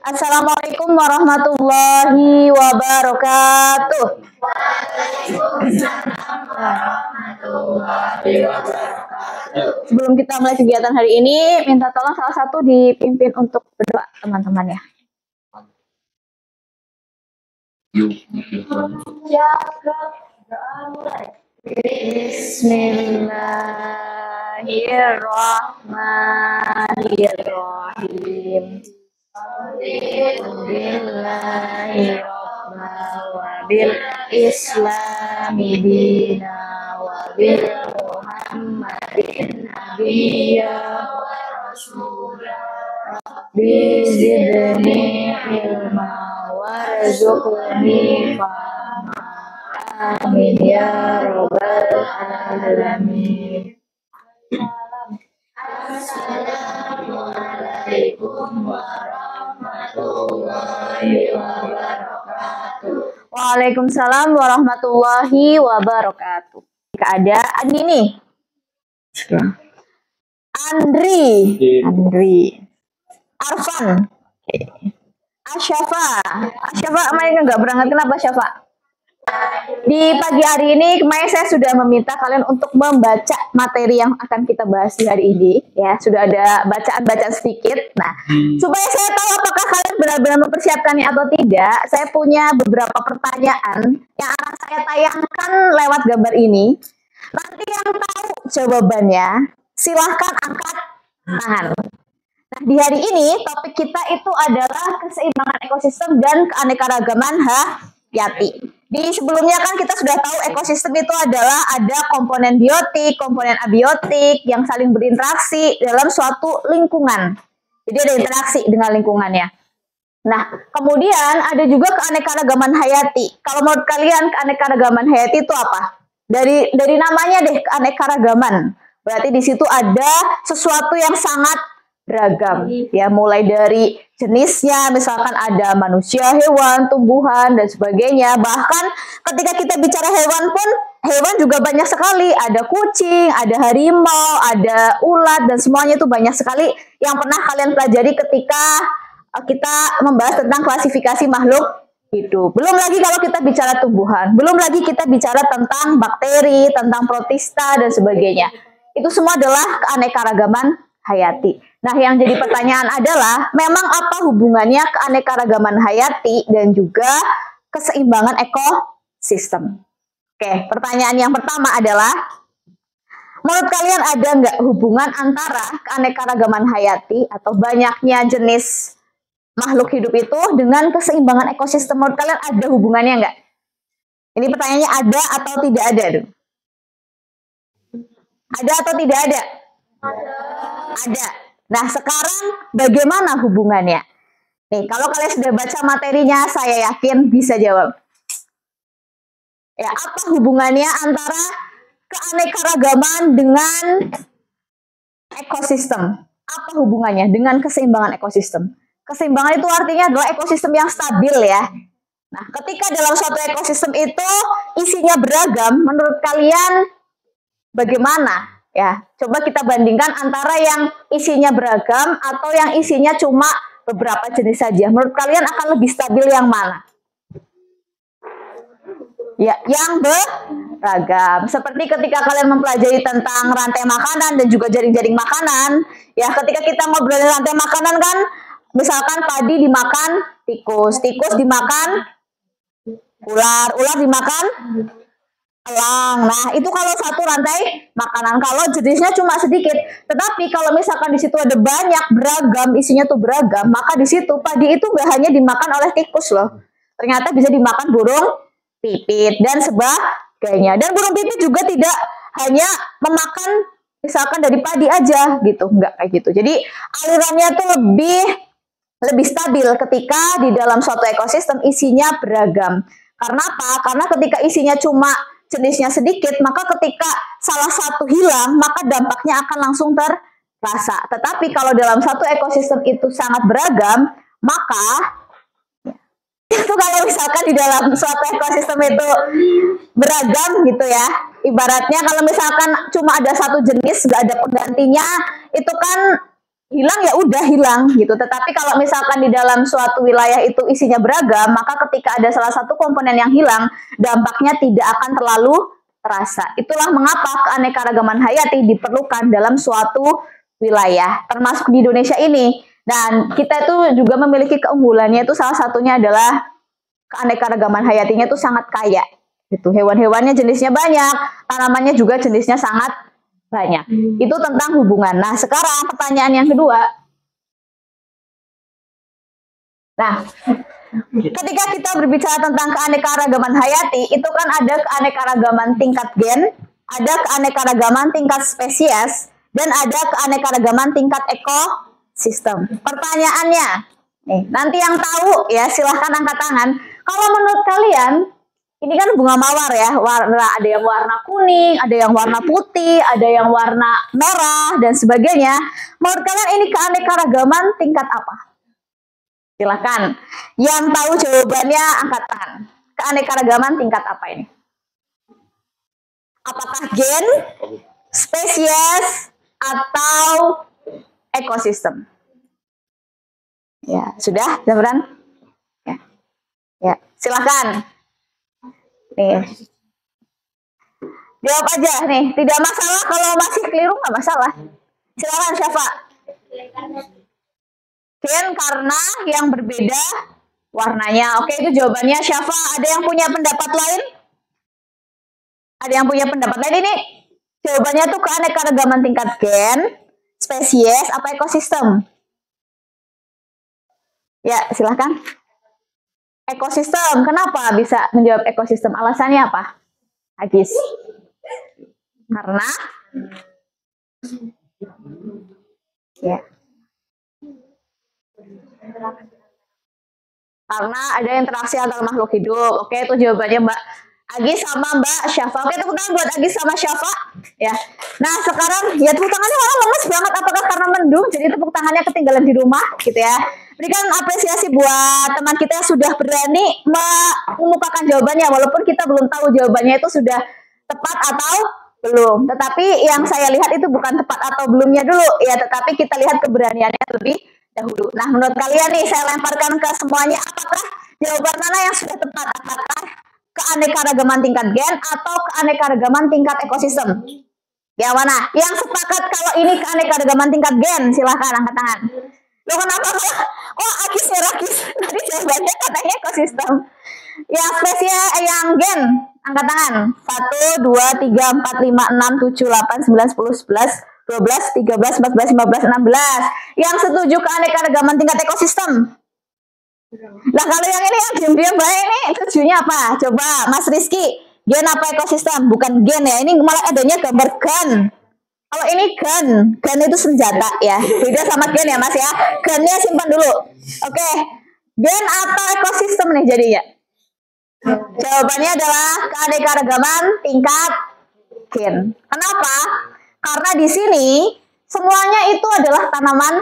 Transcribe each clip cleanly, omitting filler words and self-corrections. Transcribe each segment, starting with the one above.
Assalamualaikum warahmatullahi wabarakatuh. Sebelum kita mulai kegiatan hari ini, minta tolong salah satu dipimpin untuk berdoa teman-teman ya. Bismillahirrahmanirrahim. Bil Islami dina wa bil Muhammadin nabiyya wa rasulah. Rabbi zidni ilma warzuqni fahma. Amin ya rabbal alamin. Assalamualaikum warahmatullahi wabarakatuh. Waalaikumsalam warahmatullahi wabarakatuh. Jika ada Andi nih. Andri. Arfan. Asyafa. Mainnya nggak berangkat, kenapa Syafa? Di pagi hari ini kemarin saya sudah meminta kalian untuk membaca materi yang akan kita bahas di hari ini ya, sudah ada bacaan sedikit. Nah, supaya saya tahu apakah kalian benar-benar mempersiapkannya atau tidak, saya punya beberapa pertanyaan yang akan saya tayangkan lewat gambar ini. Nanti yang tahu jawabannya silahkan angkat tangan. Nah, di hari ini topik kita itu adalah keseimbangan ekosistem dan keanekaragaman hayati. Di sebelumnya kan kita sudah tahu ekosistem itu adalah ada komponen biotik, komponen abiotik yang saling berinteraksi dalam suatu lingkungan. Jadi ada interaksi dengan lingkungannya. Nah, kemudian ada juga keanekaragaman hayati. Kalau menurut kalian keanekaragaman hayati itu apa? Dari namanya deh, keanekaragaman. Berarti di situ ada sesuatu yang sangat beragam ya, mulai dari jenisnya, misalkan ada manusia, hewan, tumbuhan dan sebagainya. Bahkan ketika kita bicara hewan pun, hewan juga banyak sekali. Ada kucing, ada harimau, ada ulat, dan semuanya itu banyak sekali yang pernah kalian pelajari ketika kita membahas tentang klasifikasi makhluk hidup. Belum lagi kalau kita bicara tumbuhan, belum lagi kita bicara tentang bakteri, tentang protista dan sebagainya. Itu semua adalah keanekaragaman hayati. Nah, yang jadi pertanyaan adalah, memang apa hubungannya keanekaragaman hayati dan juga keseimbangan ekosistem? Oke, pertanyaan yang pertama adalah, menurut kalian ada nggak hubungan antara keanekaragaman hayati atau banyaknya jenis makhluk hidup itu dengan keseimbangan ekosistem? Menurut kalian ada hubungannya nggak? Ini pertanyaannya ada atau tidak ada? Ada atau tidak ada? Ada. Nah, sekarang bagaimana hubungannya? Nih, kalau kalian sudah baca materinya, saya yakin bisa jawab. Ya, apa hubungannya antara keanekaragaman dengan ekosistem? Apa hubungannya dengan keseimbangan ekosistem? Keseimbangan itu artinya adalah ekosistem yang stabil ya. Nah, ketika dalam suatu ekosistem itu isinya beragam, menurut kalian bagaimana? Ya, coba kita bandingkan antara yang isinya beragam atau yang isinya cuma beberapa jenis saja. Menurut kalian akan lebih stabil yang mana? Ya, yang beragam. Seperti ketika kalian mempelajari tentang rantai makanan dan juga jaring-jaring makanan. Ya, ketika kita ngobrol rantai makanan kan, misalkan padi dimakan tikus, tikus dimakan ular, ular dimakan elang. Nah, itu kalau satu rantai makanan, kalau jenisnya cuma sedikit. Tetapi kalau misalkan di situ ada banyak beragam, isinya tuh beragam, maka di situ padi itu gak hanya dimakan oleh tikus loh. Ternyata bisa dimakan burung pipit dan sebagainya. Dan burung pipit juga tidak hanya memakan misalkan dari padi aja gitu, enggak kayak gitu. Jadi alirannya tuh lebih stabil ketika di dalam suatu ekosistem isinya beragam. Karena apa? Karena ketika isinya cuma jenisnya sedikit, maka ketika salah satu hilang, maka dampaknya akan langsung terasa. Tetapi kalau dalam satu ekosistem itu sangat beragam, maka itu kalau misalkan di dalam suatu ekosistem itu beragam gitu ya, ibaratnya kalau misalkan cuma ada satu jenis, gak ada penggantinya, itu kan hilang ya udah hilang gitu. Tetapi kalau misalkan di dalam suatu wilayah itu isinya beragam, maka ketika ada salah satu komponen yang hilang, dampaknya tidak akan terlalu terasa. Itulah mengapa keanekaragaman hayati diperlukan dalam suatu wilayah, termasuk di Indonesia ini. Dan kita itu juga memiliki keunggulannya, itu salah satunya adalah keanekaragaman hayatinya itu sangat kaya. Gitu. Hewan-hewannya jenisnya banyak, tanamannya juga jenisnya sangat banyak. Itu tentang hubungan. Nah, sekarang pertanyaan yang kedua. Nah, ketika kita berbicara tentang keanekaragaman hayati, itu kan ada keanekaragaman tingkat gen, ada keanekaragaman tingkat spesies, dan ada keanekaragaman tingkat ekosistem. Pertanyaannya, nih, nanti yang tahu ya silahkan angkat tangan. Kalau menurut kalian, ini kan bunga mawar ya, warna ada yang warna kuning, ada yang warna putih, ada yang warna merah dan sebagainya. Menurut kalian ini keanekaragaman tingkat apa? Silahkan. Yang tahu jawabannya angkat tangan. Keanekaragaman tingkat apa ini? Apakah gen, spesies, atau ekosistem? Ya, sudah, Zamran? Ya. Ya, silahkan. Nih. Jawab aja nih, tidak masalah kalau masih keliru nggak masalah. Silakan Syafa. Gen karena yang berbeda warnanya. Oke, itu jawabannya Syafa. Ada yang punya pendapat lain? Ada yang punya pendapat lain ini? Jawabannya tuh keanekaragaman tingkat gen, spesies, apa ekosistem? Ya, silahkan. Ekosistem, kenapa bisa menjawab ekosistem? Alasannya apa? Agis. Karena ya. Karena ada interaksi antar makhluk hidup. Oke, itu jawabannya Mbak Agis sama Mbak Syafa. Oke, tepuk tangan buat Agis sama Syafa. Ya. Nah, sekarang ya tepuk tangannya malah lemes banget. Apakah karena mendung? Jadi tepuk tangannya ketinggalan di rumah, gitu ya. Berikan apresiasi buat teman kita yang sudah berani mengemukakan jawabannya. Walaupun kita belum tahu jawabannya itu sudah tepat atau belum. Tetapi yang saya lihat itu bukan tepat atau belumnya dulu. Ya, tetapi kita lihat keberaniannya lebih dahulu. Nah, menurut kalian nih, saya lemparkan ke semuanya. Apakah jawaban mana yang sudah tepat? Apakah keanekaragaman tingkat gen atau keanekaragaman tingkat ekosistem? Yang mana? Yang sepakat kalau ini keanekaragaman tingkat gen, silahkan angkat tangan. Lo kenapa? Oh, Agis ya, Agis. Tadi jawabannya katanya ekosistem. Yang spesies, yang gen, angkat tangan. 1, 2, 3, 4, 5, 6, 7, 8, 9, 10, 11, 12, 13, 14, 15, 16. Yang setuju keanekaragaman tingkat ekosistem. Nah, kalau yang ini yang diam-diam baik ini tujuannya apa? Coba Mas Rizky, gen apa ekosistem? Bukan gen ya, ini malah adanya gambar gun. Kalau ini gun itu senjata ya. Beda sama gen ya Mas ya. Gunnya simpan dulu. Oke, gen atau ekosistem nih jadinya? Jawabannya adalah keanekaragaman tingkat gen. Kenapa? Karena di sini semuanya itu adalah tanaman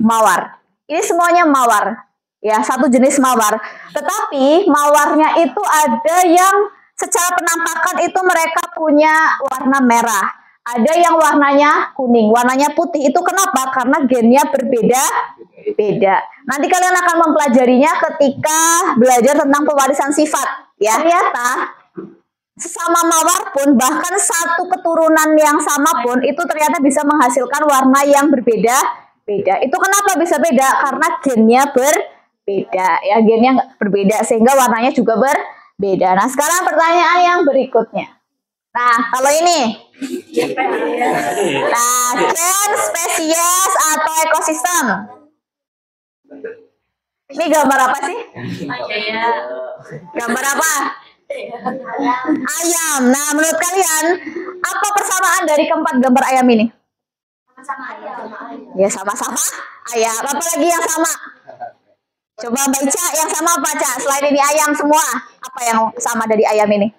mawar. Ini semuanya mawar. Ya, satu jenis mawar. Tetapi mawarnya itu ada yang secara penampakan itu mereka punya warna merah. Ada yang warnanya kuning, warnanya putih. Itu kenapa? Karena gennya berbeda-beda. Nanti kalian akan mempelajarinya ketika belajar tentang pewarisan sifat. Ya, ternyata sesama mawar pun, bahkan satu keturunan yang sama pun, itu ternyata bisa menghasilkan warna yang berbeda-beda. Itu kenapa bisa beda? Karena gennya berbeda. Ya, gennya berbeda sehingga warnanya juga berbeda. Nah, sekarang pertanyaan yang berikutnya. Nah, kalau ini. Nah, gen, spesies, atau ekosistem? Ini gambar apa sih? Gambar apa? Ayam. Nah, menurut kalian, apa persamaan dari keempat gambar ayam ini? Sama-sama ayam. Ya, sama-sama ayam. Apa lagi yang sama? Coba Mbak Ica, yang sama apa, Ca? Selain ini ayam semua, apa yang sama dari ayam ini?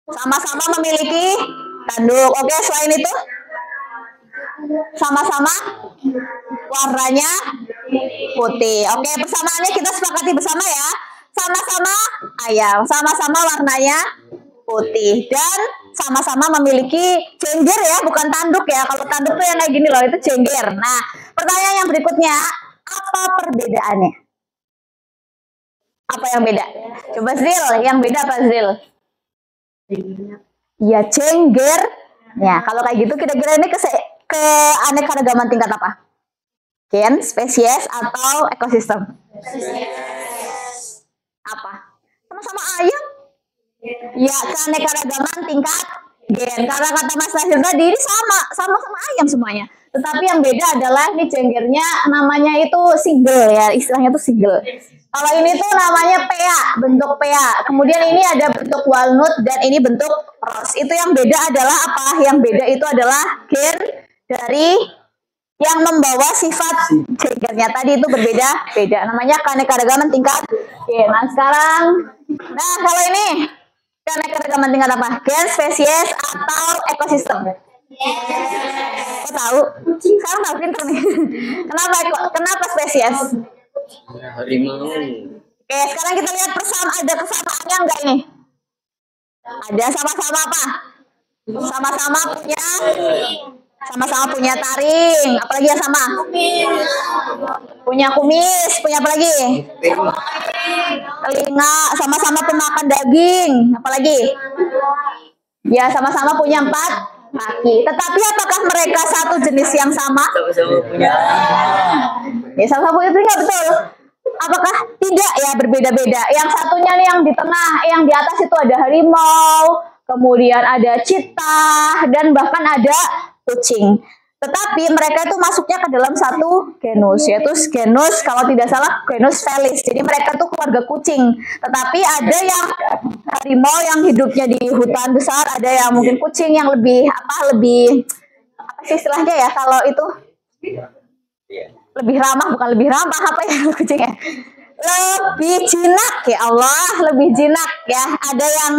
Sama-sama memiliki tanduk. Oke, selain itu? Sama-sama warnanya putih. Oke, persamaannya kita sepakati bersama ya. Sama-sama ayam, sama-sama warnanya putih. Dan sama-sama memiliki jengger ya, bukan tanduk ya. Kalau tanduk tuh yang kayak gini loh, itu jengger. Nah, pertanyaan yang berikutnya, apa perbedaannya? Apa yang beda? Coba Zril, yang beda apa Zril? Ya jengger. Ya, kalau kayak gitu kira-kira ini ke aneka-ragaman tingkat apa? Gen, spesies, atau ekosistem? Apa? Sama-sama ayam? Ya, keanekaragaman tingkat gen. Karena kata Mas Nasir tadi ini sama-sama ayam semuanya. Tetapi yang beda adalah ini jenggernya namanya itu single ya, istilahnya itu single. Kalau ini tuh namanya pea, bentuk pea. Kemudian ini ada bentuk walnut dan ini bentuk rose. Itu yang beda adalah apa? Yang beda itu adalah gen dari yang membawa sifat jenggernya tadi itu berbeda-beda. Namanya keanekaragaman tingkat gen. Nah sekarang, kalau ini keanekaragaman tingkat apa? Gen, spesies, atau ekosistem? Kok tahu? Sekarang tahu pinter nih. Kenapa spesies? Harimau. Oke, sekarang kita lihat ada kesamaannya enggak ini? Ada sama-sama apa? Sama-sama punya taring. Apalagi yang sama? Punya kumis. Punya apa lagi? Telinga. Sama-sama pemakan daging. Apalagi? Ya, sama-sama punya 4 kaki. Tetapi apakah mereka satu jenis yang sama? Sama-sama punya. Ya, sama-sama punya telinga, betul. Apakah tidak? Ya, berbeda-beda. Yang satunya nih yang di tengah, yang di atas itu ada harimau, kemudian ada cheetah, dan bahkan ada kucing. Tetapi mereka itu masuknya ke dalam satu genus, yaitu genus kalau tidak salah genus Felis. Jadi mereka tuh keluarga kucing. Tetapi ada yang harimau yang hidupnya di hutan besar, ada yang mungkin kucing yang lebih apa sih istilahnya ya kalau itu lebih ramah, bukan lebih ramah apa ya kucingnya? Lebih jinak ya Allah, lebih jinak ya. Ada yang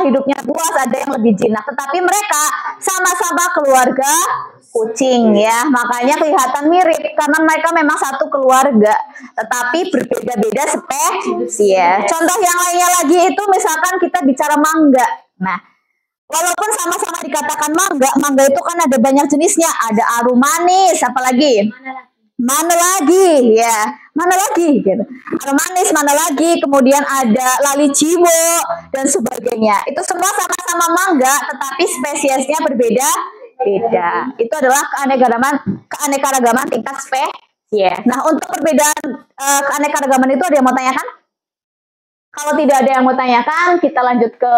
hidupnya buas, ada yang lebih jinak. Tetapi mereka sama-sama keluarga kucing ya. Makanya kelihatan mirip karena mereka memang satu keluarga, tetapi berbeda-beda spesies. Contoh yang lainnya lagi itu misalkan kita bicara mangga. Nah, walaupun sama-sama dikatakan mangga itu kan ada banyak jenisnya. Ada arum manis, apalagi? Mana lagi ya, mana lagi gitu. Arum manis, mana lagi, kemudian ada lali cibo dan sebagainya. Itu semua sama-sama mangga tetapi spesiesnya berbeda-beda. Itu adalah keanekaragaman tingkat spesies. Nah, untuk perbedaan keanekaragaman itu ada yang mau tanyakan? Kalau tidak ada yang mau tanyakan, kita lanjut ke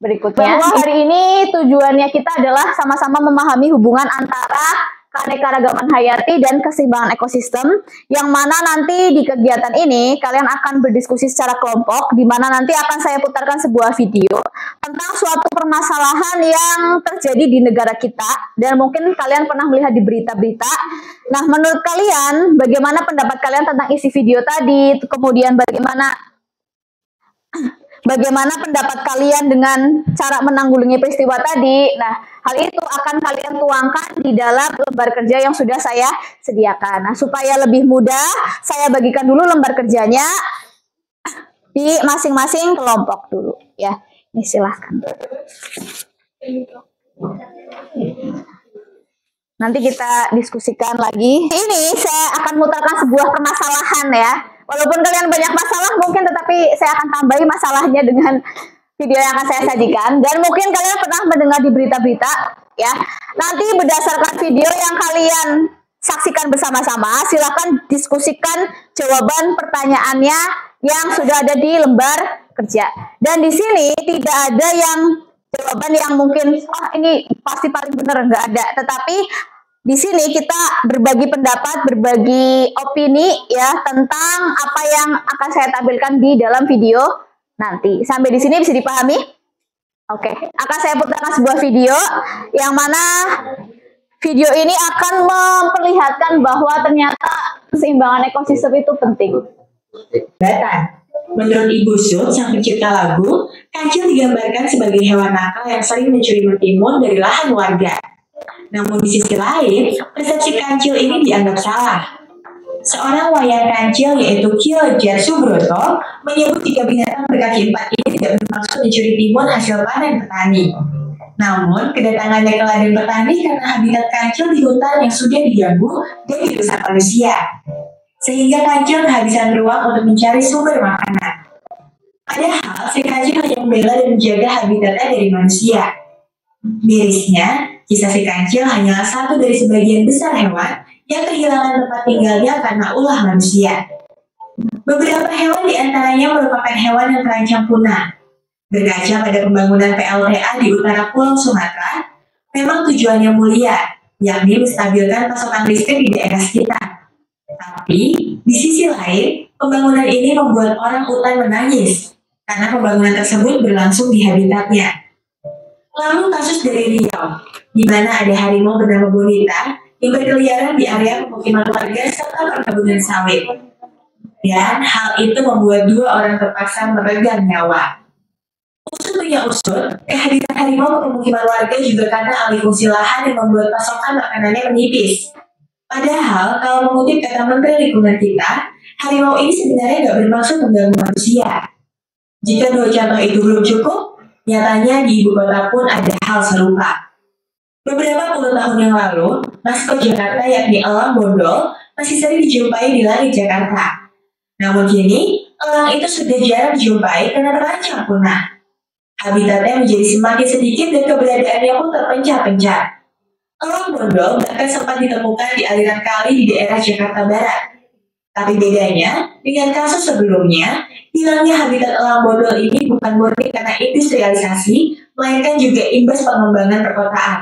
berikutnya. Bahwa hari ini tujuannya kita adalah sama-sama memahami hubungan antara keanekaragaman hayati dan keseimbangan ekosistem, yang mana nanti di kegiatan ini kalian akan berdiskusi secara kelompok, di mana nanti akan saya putarkan sebuah video tentang suatu permasalahan yang terjadi di negara kita dan mungkin kalian pernah melihat di berita-berita. Nah, menurut kalian bagaimana pendapat kalian tentang isi video tadi? Kemudian bagaimana pendapat kalian dengan cara menanggulangi peristiwa tadi? Nah, hal itu akan kalian tuangkan di dalam lembar kerja yang sudah saya sediakan. Nah, supaya lebih mudah, saya bagikan dulu lembar kerjanya di masing-masing kelompok dulu. Ya, ini silahkan. Nanti kita diskusikan lagi. Ini saya akan mutarkan sebuah permasalahan ya. Walaupun kalian banyak masalah mungkin, tetapi saya akan tambahi masalahnya dengan video yang akan saya sajikan. Dan mungkin kalian pernah mendengar di berita-berita ya. Nanti berdasarkan video yang kalian saksikan bersama-sama, silakan diskusikan jawaban pertanyaannya yang sudah ada di lembar kerja. Dan di sini tidak ada yang jawaban yang mungkin ini pasti paling benar, nggak ada. Tetapi di sini kita berbagi pendapat, berbagi opini ya tentang apa yang akan saya tampilkan di dalam video nanti. Sampai di sini bisa dipahami? Oke, akan saya putarkan sebuah video yang mana video ini akan memperlihatkan bahwa ternyata keseimbangan ekosistem itu penting. Menurut Ibu Sud, sang pencipta lagu, kancil digambarkan sebagai hewan nakal yang sering mencuri mentimun dari lahan warga. Namun di sisi lain, persepsi kancil ini dianggap salah. Seorang wayang kancil yaitu Kyo Jar Subroto menyebut jika binatang berkaki empat ini tidak bermaksud mencuri timun hasil panen petani. Namun, kedatangannya ke ladang petani karena habitat kancil di hutan yang sudah diganggu dan dirusak manusia, sehingga kancil kehabisan ruang untuk mencari sumber makanan. Padahal, si kancil hanya membela dan menjaga habitatnya dari manusia. Mirisnya, kisah si kancil hanyalah satu dari sebagian besar hewan yang kehilangan tempat tinggalnya karena ulah manusia. Beberapa hewan di antaranya merupakan hewan yang terancam punah. Berkaca pada pembangunan PLTA di utara Pulau Sumatera, memang tujuannya mulia, yakni menstabilkan pasokan listrik di daerah sekitar. Tapi, di sisi lain, pembangunan ini membuat orang hutan menangis, karena pembangunan tersebut berlangsung di habitatnya. Lalu kasus dari Riau, di mana ada harimau bernama Bonita yang berkeliaran di area pemukiman warga serta perkebunan sawit. Dan hal itu membuat dua orang terpaksa meregang nyawa. Usut punya usut, kehadiran harimau ke pemukiman warga juga karena alih fungsi lahan yang membuat pasokan makanannya menipis. Padahal, kalau mengutip kata Menteri Lingkungan kita, harimau ini sebenarnya nggak bermaksud mengganggu manusia. Jika dua contoh itu belum cukup, nyatanya di ibu kota pun ada hal serupa. Beberapa puluh tahun yang lalu, maskot Jakarta yakni elang bondol masih sering dijumpai di langit Jakarta. Namun kini, elang itu sudah jarang dijumpai karena terancam punah. Habitatnya menjadi semakin sedikit dan keberadaannya pun terpencar-pencar. Elang bondol bahkan sempat ditemukan di aliran kali di daerah Jakarta Barat. Tapi bedanya, dengan kasus sebelumnya, hilangnya habitat elang bondol ini bukan murni karena industrialisasi, melainkan juga imbas pengembangan perkotaan.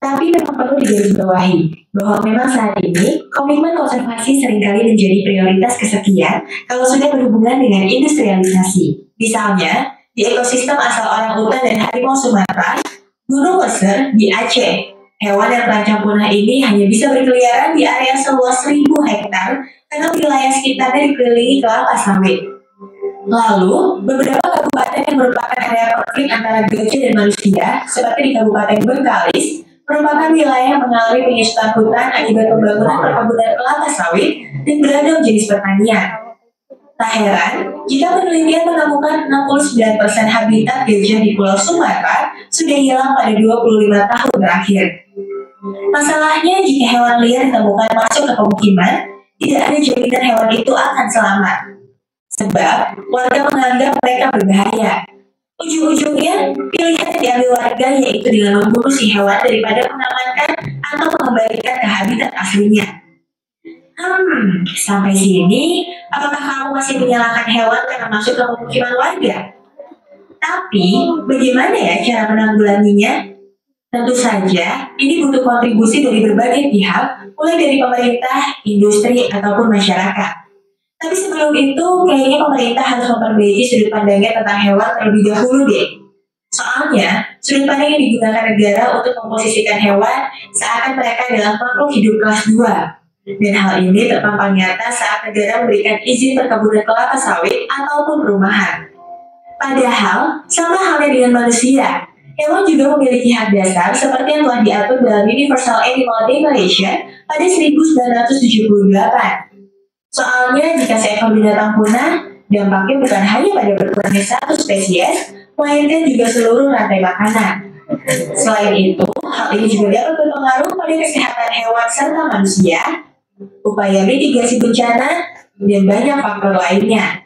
Tapi memang perlu digarisbawahi bahwa memang saat ini komitmen konservasi seringkali menjadi prioritas kesekian kalau sudah berhubungan dengan industrialisasi. Misalnya, di ekosistem asal orang hutan dan harimau Sumatera, Gunung Leser di Aceh, hewan yang terancam punah ini hanya bisa berkeliaran di area seluas 1.000 hektar karena wilayah sekitarnya dikelilingi kelapa sawit. Lalu, beberapa kabupaten yang merupakan area konflik antara gajah dan manusia, seperti di Kabupaten Bengkalis, merupakan wilayah yang mengalami penyusutan hutan akibat pembangunan perkebunan kelapa sawit dan beragam jenis pertanian. Tak heran, jika penelitian menemukan 69% habitat gajah di Pulau Sumatera sudah hilang pada 25 tahun terakhir. Masalahnya, jika hewan liar ditemukan masuk ke pemukiman, tidak ada jaminan hewan itu akan selamat. Sebab, warga menganggap mereka berbahaya. Ujung-ujungnya, pilihan yang diambil warga yaitu dengan membunuh si hewan daripada mengamankan atau mengembalikan ke habitat aslinya. Sampai sini, apakah kamu masih menyalahkan hewan karena masuk ke pemukiman warga? Tapi, bagaimana ya cara menanggulanginya? Tentu saja, ini butuh kontribusi dari berbagai pihak, mulai dari pemerintah, industri, ataupun masyarakat. Tapi sebelum itu, kayaknya pemerintah harus memperbaiki sudut pandangnya tentang hewan terlebih dahulu deh. Soalnya, sudut pandang yang digunakan negara untuk memposisikan hewan seakan mereka adalah makhluk hidup kelas 2. Dan hal ini terpampang nyata saat negara memberikan izin perkebunan kelapa sawit ataupun perumahan. Padahal, sama halnya dengan manusia, hewan juga memiliki hak dasar seperti yang telah diatur dalam Universal Animal Declaration pada 1978. Soalnya, jika seekor binatang punah, dampaknya bukan hanya pada berkurangnya satu spesies, melainkan juga seluruh rantai makanan. Selain itu, hal ini juga dapat berpengaruh pada kesehatan hewan serta manusia, upaya mitigasi bencana, dan banyak faktor lainnya.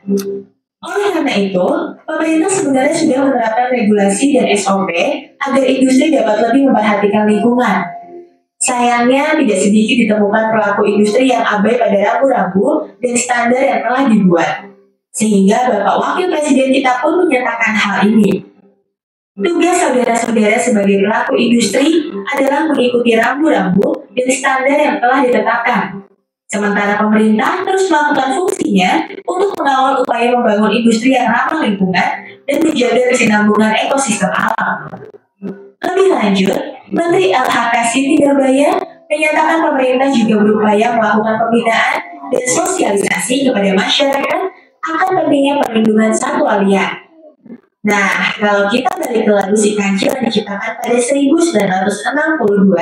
Oleh karena itu, pemerintah sebenarnya sudah menerapkan regulasi dan SOP agar industri dapat lebih memperhatikan lingkungan. Sayangnya, tidak sedikit ditemukan pelaku industri yang abai pada rambu-rambu dan standar yang telah dibuat. Sehingga Bapak Wakil Presiden kita pun menyatakan hal ini. Tugas saudara-saudara sebagai pelaku industri adalah mengikuti rambu-rambu dan standar yang telah ditetapkan. Sementara pemerintah terus melakukan fungsinya untuk mengawal upaya membangun industri yang ramah lingkungan dan menjaga kesinambungan ekosistem alam. Lebih lanjut, Menteri LHK Siti Nurbaya menyatakan pemerintah juga berupaya melakukan pembinaan dan sosialisasi kepada masyarakat akan pentingnya perlindungan satwa liar. Nah, kalau kita balik ke lagu Si Kancil yang diciptakan pada 1962,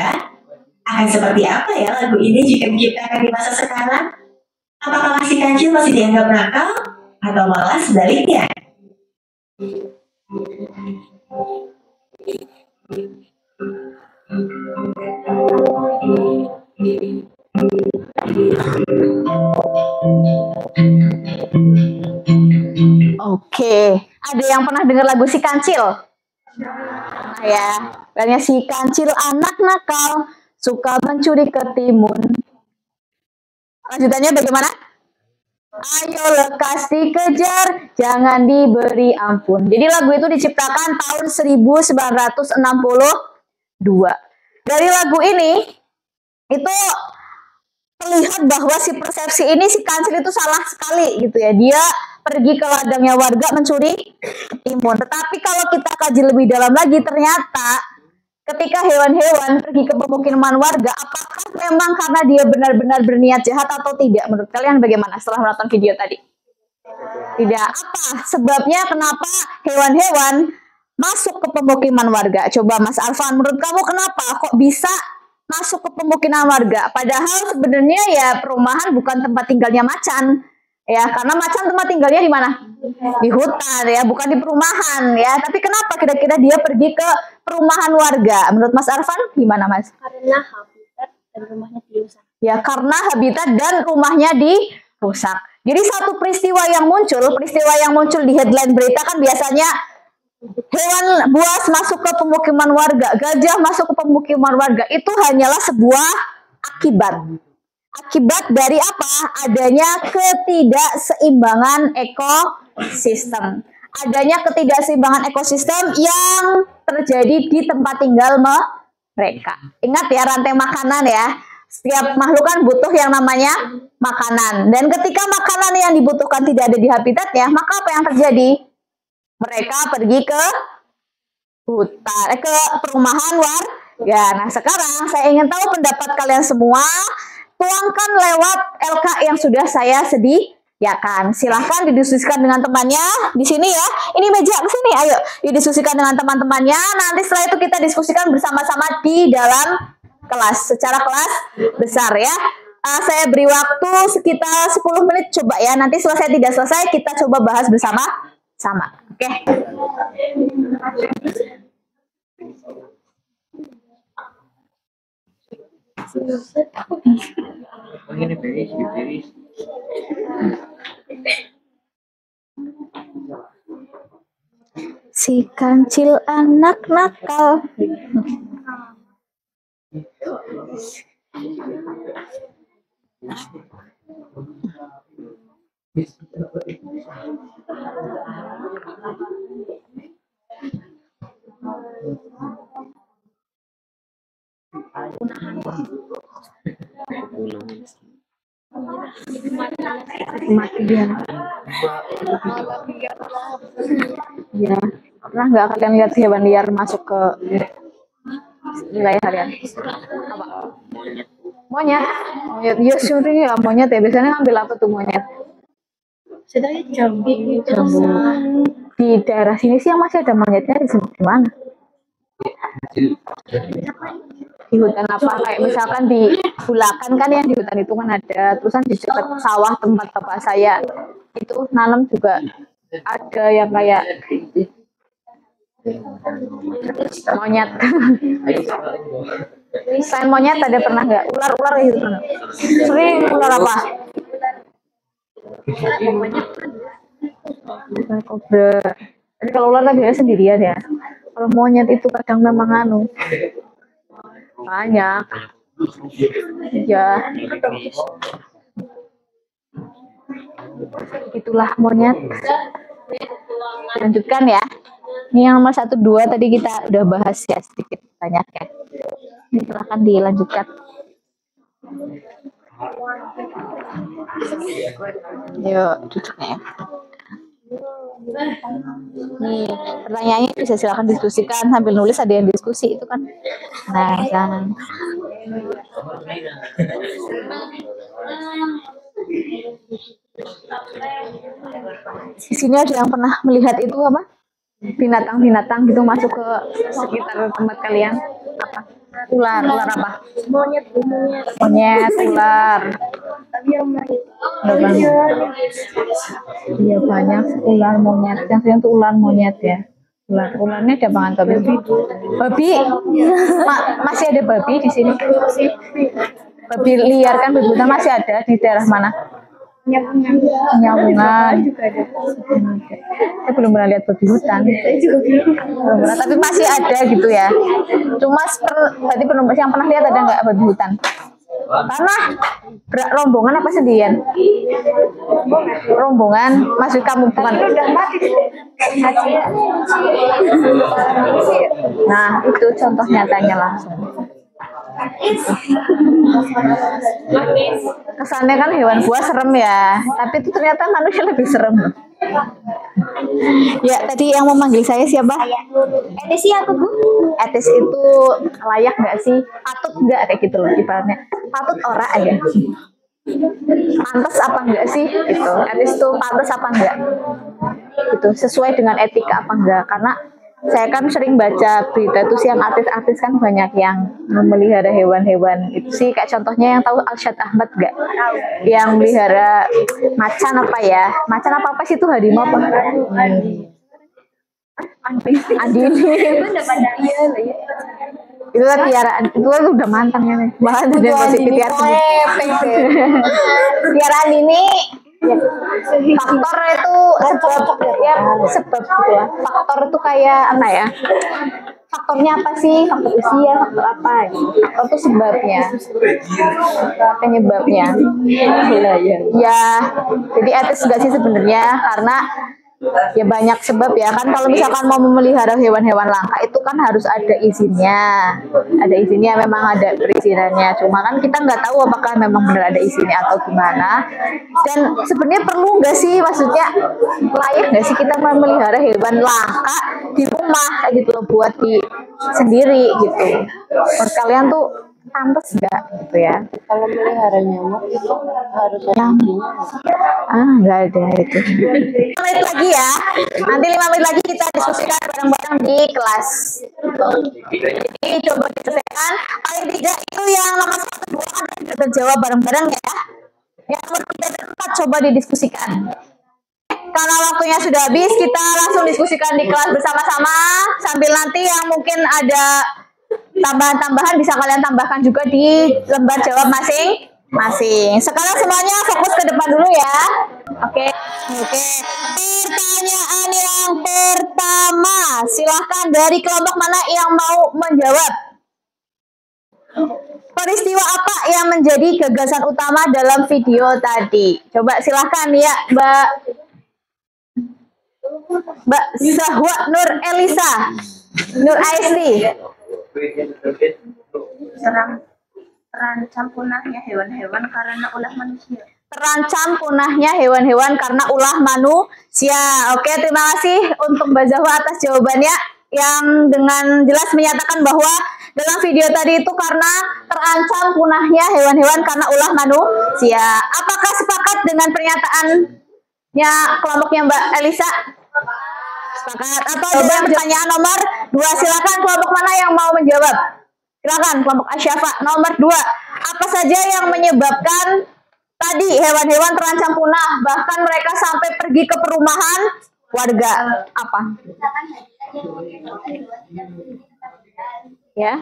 akan seperti apa ya lagu ini jika diciptakan di masa sekarang? Apakah si kancil masih dianggap nakal atau malah sebaliknya? Oke, ada yang pernah dengar lagu Si Kancil? Nah ya, katanya si kancil anak nakal, suka mencuri ketimun. Lanjutannya bagaimana? Ayo lekas dikejar, jangan diberi ampun. Jadi lagu itu diciptakan tahun 1962. Dari lagu ini, itu terlihat bahwa si persepsi ini si kancil itu salah sekali gitu ya. Dia pergi ke ladangnya warga mencuri ketimun. Tetapi kalau kita kaji lebih dalam lagi, ternyata ketika hewan-hewan pergi ke pemukiman warga, apakah memang karena dia benar-benar berniat jahat atau tidak? Menurut kalian bagaimana setelah menonton video tadi? Tidak. Apa sebabnya kenapa hewan-hewan masuk ke pemukiman warga? Coba Mas Arfan, menurut kamu kenapa kok bisa masuk ke pemukiman warga? Padahal sebenarnya ya perumahan bukan tempat tinggalnya macan. Ya, karena macan tempat tinggalnya di mana? Di hutan ya, bukan di perumahan ya. Tapi kenapa kira-kira dia pergi ke perumahan warga? Menurut Mas Arfan gimana, Mas? Karena habitat dan rumahnya dirusak. Ya, karena habitat dan rumahnya dirusak. Jadi satu peristiwa yang muncul di headline berita kan biasanya hewan buas masuk ke pemukiman warga, gajah masuk ke pemukiman warga. Itu hanyalah sebuah akibat. Akibat dari apa? Adanya ketidakseimbangan ekosistem. Adanya ketidakseimbangan ekosistem yang terjadi di tempat tinggal mereka. Ingat ya, rantai makanan ya. Setiap makhluk kan butuh yang namanya makanan. Dan ketika makanan yang dibutuhkan tidak ada di habitatnya, maka apa yang terjadi? Mereka pergi ke hutan, ke perumahan warga. Nah, sekarang saya ingin tahu pendapat kalian semua. Tuangkan lewat LK yang sudah saya sediakan. Silahkan didiskusikan dengan temannya di sini ya. Ini meja ke sini, ayo didiskusikan dengan teman-temannya. Nanti setelah itu kita diskusikan bersama-sama di dalam kelas, secara kelas besar ya. Saya beri waktu sekitar 10 menit coba ya. Nanti selesai tidak selesai kita coba bahas bersama-sama. Oke. Ini beris. Si kancil anak nakal. Mati dia. Ya, pernah nggak kalian lihat hewan liar masuk ke wilayah kalian? Apa? Monyet. Ya syuting ya monyet ya. Biasanya ngambil apa tuh monyet? Sedangkan jambu. Di daerah sini sih yang masih ada monyetnya di mana? Di hutan apa? Kayak misalkan di Bulakan kan yang di hutan itu kan ada. Terusan di dekat sawah tempat bapak saya itu nanam juga ada yang kayak monyet. Selain monyet ada pernah nggak ular gitu kan? Sering ular apa? Bukan kobra. Jadi kalau ular kan biasanya sendirian ya. Kalau monyet itu kadang memang banyak. Ya. Itulah monyet. Lanjutkan ya. Ini yang nomor 1, 2 tadi kita udah bahas ya sedikit banyak ya. Ini silahkan dilanjutkan. Yuk, duduknya. Nih, pertanyaannya bisa silakan diskusikan sambil nulis, ada yang diskusi itu kan. Nah, jangan. Di sini ada yang pernah melihat itu apa? Binatang-binatang gitu masuk ke sekitar tempat kalian? Apa? Ular apa? Monyet. Monyet, ular. Tapi yang mana itu? Nggak banyak. Iya banyak ular monyet. Yang sering tuh ular monyet ya. Ularnya ada banget babi. Babi? Masih ada babi di sini? Babi liar kan babi hutan masih ada di daerah mana? Nyambungan. Saya belum pernah lihat babi hutan. Belum pernah, tapi masih ada gitu ya. Cuma berarti belum yang pernah lihat ada nggak babi hutan? Karena rombongan apa sendirian? Rombongan, maksud kamu bukan? Nah, itu contoh nyatanya langsung. Kesannya kan hewan buas serem ya, tapi itu ternyata manusia lebih serem. Ya, tadi yang memanggil saya siapa? Etis apa Bu? Etis itu layak nggak sih? Patut nggak kayak gitu loh ibaratnya. Patut ora aja. Pantas apa enggak sih? Gitu. Etis itu pantas apa enggak? Gitu. Sesuai dengan etika apa enggak? Karena saya kan sering baca berita itu sih yang artis-artis kan banyak yang memelihara hewan-hewan itu sih kayak contohnya yang tahu Alshad Ahmad nggak? Yang melihara macan apa ya? Macan apa sih itu harimau apa? Andini. Itu kan piaraan, itu kan udah mantangnya nih. Bahkan udah masih piaraan. Piaraan ini faktor itu sebab gitu lah. Faktor itu kayak apa ya? Faktornya apa sih? Faktor usia, faktor apa? Faktor itu sebabnya, penyebabnya. Ya, jadi etis nggak sih sebenarnya? Karena ya banyak sebab ya kan, kalau misalkan mau memelihara hewan-hewan langka itu kan harus ada izinnya, memang ada perizinannya, cuma kan kita nggak tahu apakah memang benar ada izinnya atau gimana. Dan sebenarnya perlu nggak sih, maksudnya layak nggak sih kita memelihara hewan langka di rumah kayak gitu loh, buat di sendiri gitu. Menurut kalian tuh pantas nggak gitu ya? Kalau melihara nyamuk itu harus ada nggak ada itu. 5 menit lagi ya, nanti 5 menit lagi kita diskusikan bareng-bareng di kelas. Jadi coba diselesaikan, paling tidak itu yang nomor 1, 2 kan sudah terjawab bareng-bareng ya. Yang nomor 3 dan 4 coba didiskusikan. Karena waktunya sudah habis, kita langsung diskusikan di kelas bersama-sama, sambil nanti yang mungkin ada tambahan-tambahan bisa kalian tambahkan juga di lembar jawab masing-masing. Sekarang semuanya fokus ke depan dulu ya. Oke. Pertanyaan yang pertama, silahkan dari kelompok mana yang mau menjawab? Peristiwa apa yang menjadi gagasan utama dalam video tadi? Coba silahkan ya, Mbak Zahwa Nur Elisa, Nur Aisti. Terancam punahnya hewan-hewan karena ulah manusia. Terancam punahnya hewan-hewan karena ulah manusia. Oke, terima kasih untuk Mbak Zahwa atas jawabannya yang dengan jelas menyatakan bahwa dalam video tadi itu karena terancam punahnya hewan-hewan karena ulah manusia. Apakah sepakat dengan pernyataannya kelompoknya Mbak Elisa? Sepakat. Atau dengan pertanyaan nomor 2, silakan kelompok mana yang mau menjawab? Silakan kelompok Asyafa nomor 2. Apa saja yang menyebabkan tadi hewan-hewan terancam punah, bahkan mereka sampai pergi ke perumahan warga? Apa? Ya.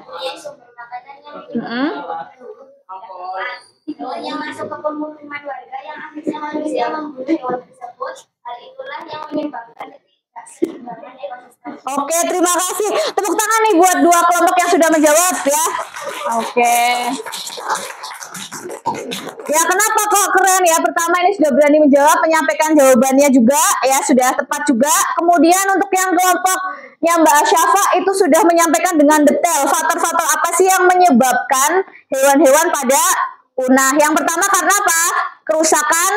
Hewan yang masuk ke pemukiman warga yang akhirnya manusia membunuh hewan tersebut, hal itulah yang menyebabkan keseimbangan ekosistem. Oke, terima kasih. Tepuk tangan nih buat 2 kelompok yang sudah menjawab ya. Oke. Ya, kenapa kok keren ya? Pertama ini sudah berani menjawab, menyampaikan jawabannya juga ya, sudah tepat juga. Kemudian untuk yang kelompoknya Mbak Syafa itu sudah menyampaikan dengan detail faktor-faktor apa sih yang menyebabkan hewan-hewan pada punah. Yang pertama karena apa? Kerusakan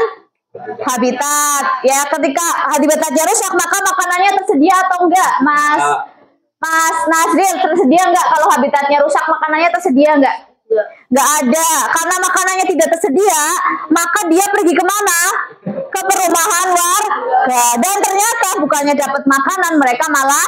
habitat. Ya, ketika habitatnya rusak maka makanannya tersedia atau enggak, Mas Nazril? Tersedia enggak? Kalau habitatnya rusak makanannya tersedia enggak? Nggak ada. Karena makanannya tidak tersedia, maka dia pergi kemana? Ke perumahan warga. Dan ternyata bukannya dapat makanan, mereka malah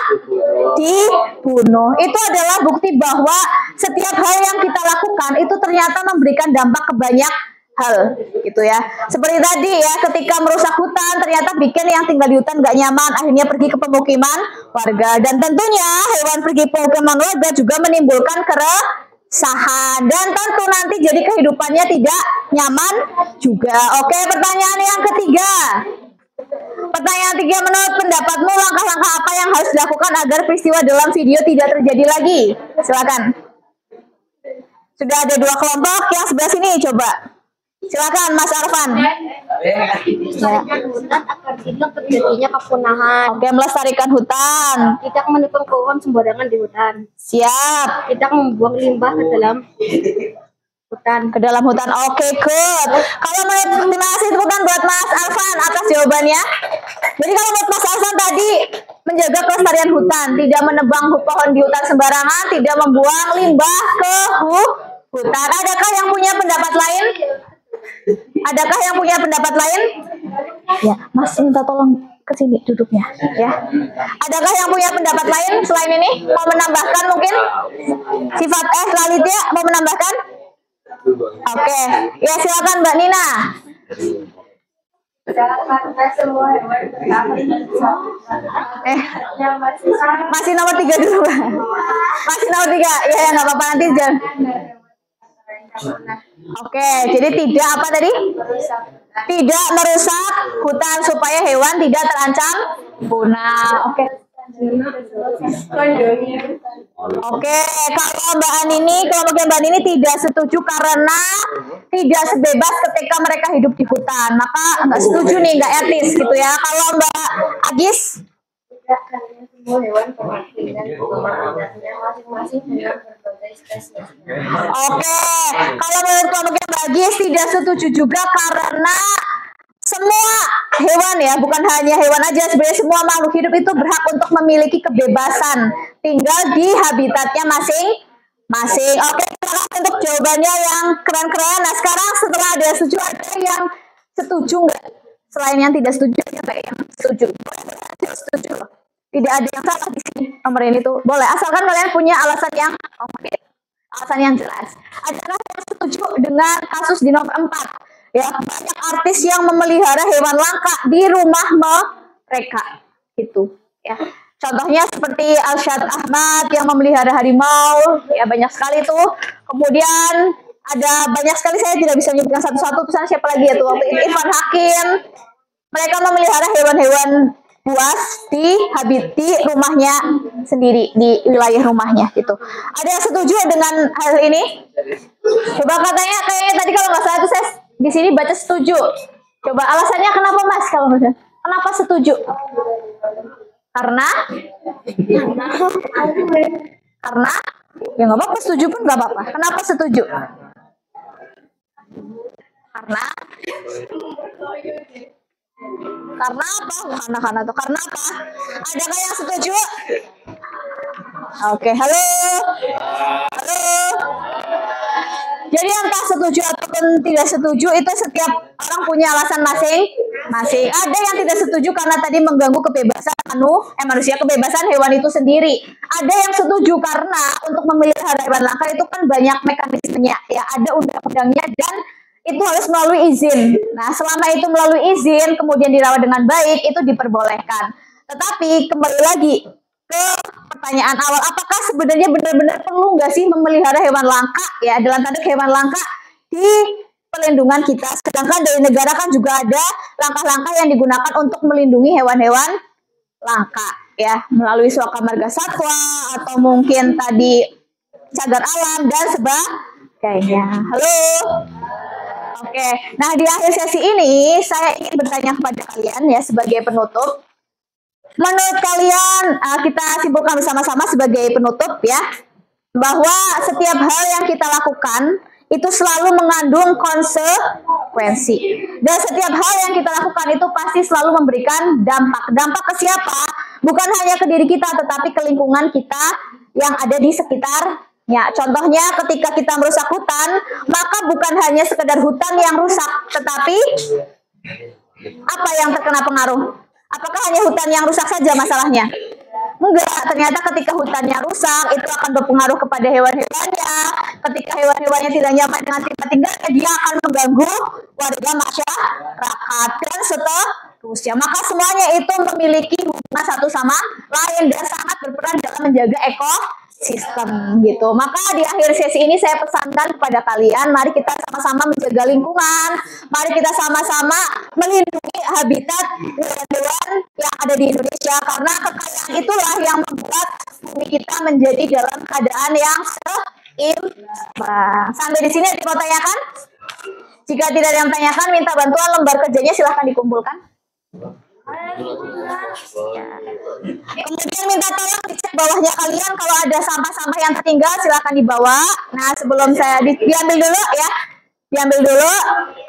dibunuh. Itu adalah bukti bahwa setiap hal yang kita lakukan itu ternyata memberikan dampak ke banyak hal gitu ya. Seperti tadi ya, ketika merusak hutan ternyata bikin yang tinggal di hutan gak nyaman, akhirnya pergi ke pemukiman warga, dan tentunya hewan pergi pemukiman warga juga menimbulkan keresahan dan tentu nanti jadi kehidupannya tidak nyaman juga. Oke, pertanyaan yang ketiga. Pertanyaan tiga, menurut pendapatmu langkah-langkah apa yang harus dilakukan agar peristiwa dalam video tidak terjadi lagi? Silakan. Sudah ada dua kelompok, yang sebelah sini coba. Silakan Mas Arfan. Melestarikan hutan agar tidak terjadinya kepunahan. Oke, melestarikan hutan. Tidak menebang pohon sembarangan di hutan. Siap. Tidak membuang limbah ke dalam hutan. Ke dalam hutan. Oke, good. Kalau menurut, terima kasih tepukan buat Mas Arfan atas jawabannya. Jadi kalau menurut Mas Arfan tadi menjaga kelestarian hutan, tidak menebang pohon di hutan sembarangan, tidak membuang limbah ke hutan. Adakah yang punya pendapat lain? Adakah yang punya pendapat lain? Ya, Mas minta tolong ke sini duduknya, ya. Adakah yang punya pendapat lain selain ini? Mau menambahkan mungkin? Sifat Lalitya mau menambahkan? Oke, ya silakan Mbak Nina. Masih nomor 3 dulu, Mbak. Masih nomor 3, ya nggak apa-apa nanti jangan. Oke, jadi tidak apa tadi? Tidak merusak hutan supaya hewan tidak terancam punah. Oke. Oke, kalau Mbak Anini, kelompoknya Mbak Anini tidak setuju karena tidak sebebas ketika mereka hidup di hutan. Maka nggak setuju nih, nggak etis gitu ya. Kalau Mbak Agis? Semua hewan bermakna masing-masing dengan berbagai spesies. Oke, kalau menurut kelompoknya Mbak Agis tidak setuju juga karena semua hewan ya, bukan hanya hewan aja, sebenarnya semua makhluk hidup itu berhak untuk memiliki kebebasan tinggal di habitatnya masing-masing. Oke, terima kasih untuk jawabannya yang keren-keren. Nah, sekarang setelah ada yang setuju, ada yang setuju nggak? Selain yang tidak setuju, siapa yang setuju? Tidak setuju. Tidak ada yang salah di sini. Nomor ini tuh boleh, asalkan kalian punya alasan yang konkret, alasan yang jelas. Adakah yang setuju dengan kasus di nomor 4? Ya, banyak artis yang memelihara hewan langka di rumah mereka, gitu. Ya, contohnya seperti Alshad Ahmad yang memelihara harimau, ya banyak sekali tuh. Kemudian ada banyak sekali, saya tidak bisa menyebutkan satu-satu. Misalnya siapa lagi ya tuh waktu itu, Irfan Hakim. Mereka memelihara hewan-hewan buas di rumahnya sendiri, di wilayah rumahnya gitu. Ada yang setuju dengan hal ini? Coba katanya kayaknya tadi kalau nggak salah itu saya di sini baca setuju. Coba alasannya kenapa Mas kalau misalnya? Kenapa setuju? Karena ya nggak apa-apa, setuju pun nggak apa-apa. Kenapa setuju? Karena apa? Karena apa? Adakah yang setuju? Oke, halo. Jadi entah setuju ataupun tidak setuju itu setiap orang punya alasan masing-masing. Ada yang tidak setuju karena tadi mengganggu kebebasan manusia, kebebasan hewan itu sendiri. Ada yang setuju karena untuk memelihara hewan langka itu kan banyak mekanismenya, ya ada undang-undangnya dan itu harus melalui izin. Nah, selama itu melalui izin kemudian dirawat dengan baik itu diperbolehkan. Tetapi kembali lagi ke pertanyaan awal, apakah sebenarnya benar-benar perlu nggak sih memelihara hewan langka ya, dalam tanda hewan langka di pelindungan kita, sedangkan dari negara kan juga ada langkah-langkah yang digunakan untuk melindungi hewan-hewan langka ya, melalui Suaka Marga Satwa atau mungkin tadi cagar alam dan sebagainya. Halo. Oke, nah di akhir sesi ini saya ingin bertanya kepada kalian ya sebagai penutup. Menurut kalian, kita simpulkan bersama-sama sebagai penutup ya, bahwa setiap hal yang kita lakukan itu selalu mengandung konsekuensi. Dan setiap hal yang kita lakukan itu pasti selalu memberikan dampak. Dampak ke siapa? Bukan hanya ke diri kita, tetapi ke lingkungan kita yang ada di sekitarnya. Contohnya ketika kita merusak hutan, maka bukan hanya sekedar hutan yang rusak, tetapi apa yang terkena pengaruh? Apakah hanya hutan yang rusak saja masalahnya? Enggak, ternyata ketika hutannya rusak itu akan berpengaruh kepada hewan-hewannya. Ketika hewan-hewannya tidak nyaman dengan tempat tinggalnya, dia akan mengganggu warga masyarakat dan seterusnya. Maka semuanya itu memiliki hubungan satu sama lain dan sangat berperan dalam menjaga ekosistem gitu. Maka di akhir sesi ini saya pesankan kepada kalian, mari kita sama-sama menjaga lingkungan, mari kita sama-sama melindungi habitat hewan-hewan yang ada di Indonesia, karena kekayaan itulah yang membuat bumi kita menjadi dalam keadaan yang seimbang. Sampai di sini ada yang mau tanyakan? Jika tidak ada yang tanyakan, minta bantuan lembar kerjanya silahkan dikumpulkan. Kemudian minta tolong dicek bawahnya kalian, kalau ada sampah-sampah yang tertinggal silahkan dibawa. Nah, sebelum saya diambil dulu ya, diambil dulu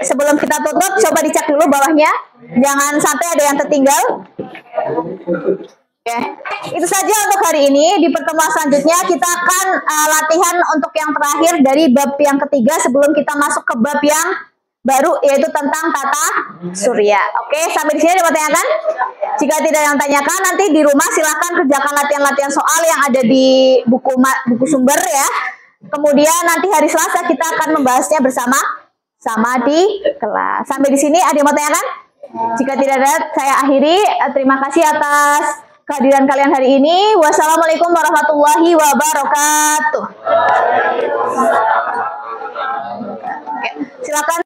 sebelum kita tutup, coba dicek dulu bawahnya, jangan sampai ada yang tertinggal. Oke, itu saja untuk hari ini. Di pertemuan selanjutnya kita akan latihan untuk yang terakhir dari bab yang ketiga sebelum kita masuk ke bab yang baru, yaitu tentang tata surya. Oke, sampai di sini ada pertanyaan? Jika tidak yang tanyakan, nanti di rumah silakan kerjakan latihan-latihan soal yang ada di buku sumber ya. Kemudian nanti hari Selasa kita akan membahasnya bersama di kelas. Sampai di sini ada yang mau tanyakan? Jika tidak ada, saya akhiri. Terima kasih atas kehadiran kalian hari ini. Wassalamualaikum warahmatullahi wabarakatuh. Oke, silakan